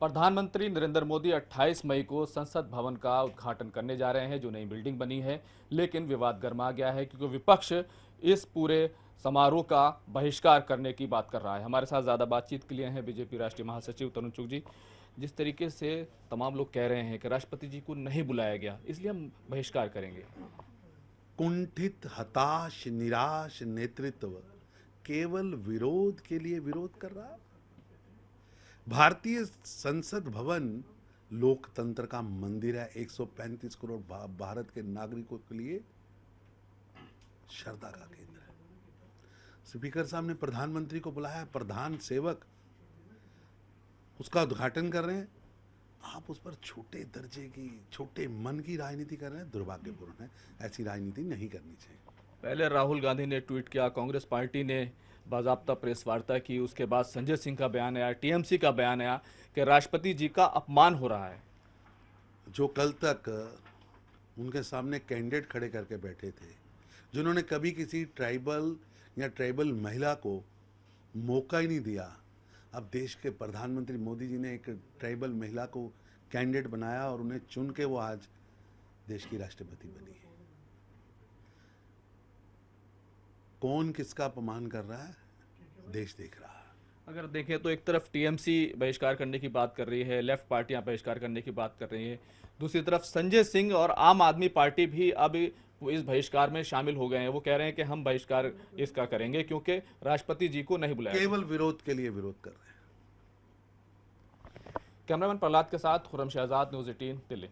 प्रधानमंत्री नरेंद्र मोदी 28 मई को संसद भवन का उद्घाटन करने जा रहे हैं, जो नई बिल्डिंग बनी है। लेकिन विवाद गर्मा गया है क्योंकि विपक्ष इस पूरे समारोह का बहिष्कार करने की बात कर रहा है। हमारे साथ ज़्यादा बातचीत के लिए हैं बीजेपी राष्ट्रीय महासचिव तरुण चुग जी। जिस तरीके से तमाम लोग कह रहे हैं कि राष्ट्रपति जी को नहीं बुलाया गया, इसलिए हम बहिष्कार करेंगे। कुंठित, हताश, निराश नेतृत्व केवल विरोध के लिए विरोध कर रहा है। भारतीय संसद भवन लोकतंत्र का मंदिर है। 135 करोड़ भारत के नागरिकों के लिए श्रद्धा का केंद्र है। स्पीकर साहब ने प्रधानमंत्री को बुलाया, प्रधान सेवक उसका उद्घाटन कर रहे हैं। आप उस पर छोटे दर्जे की, छोटे मन की राजनीति कर रहे हैं। दुर्भाग्यपूर्ण है, ऐसी राजनीति नहीं करनी चाहिए। पहले राहुल गांधी ने ट्वीट किया, कांग्रेस पार्टी ने बाजाप्ता प्रेस वार्ता की, उसके बाद संजय सिंह का बयान आया, टीएमसी का बयान आया कि राष्ट्रपति जी का अपमान हो रहा है। जो कल तक उनके सामने कैंडिडेट खड़े करके बैठे थे, जिन्होंने कभी किसी ट्राइबल या ट्राइबल महिला को मौका ही नहीं दिया, अब देश के प्रधानमंत्री मोदी जी ने एक ट्राइबल महिला को कैंडिडेट बनाया और उन्हें चुन के वो आज देश की राष्ट्रपति बनी है। कौन किसका अपमान कर रहा है, देश देख रहा है। अगर देखें तो एक तरफ टीएमसी बहिष्कार करने की बात कर रही है, लेफ्ट पार्टियां बहिष्कार करने की बात कर रही है, दूसरी तरफ संजय सिंह और आम आदमी पार्टी भी अब इस बहिष्कार में शामिल हो गए हैं। वो कह रहे हैं कि हम बहिष्कार इसका करेंगे क्योंकि राष्ट्रपति जी को नहीं बुलाया। केवल विरोध के लिए विरोध कर रहे हैं। कैमरामैन प्रहलाद के साथ खुर्रम शहजाद, न्यूज़ 18 दिल्ली।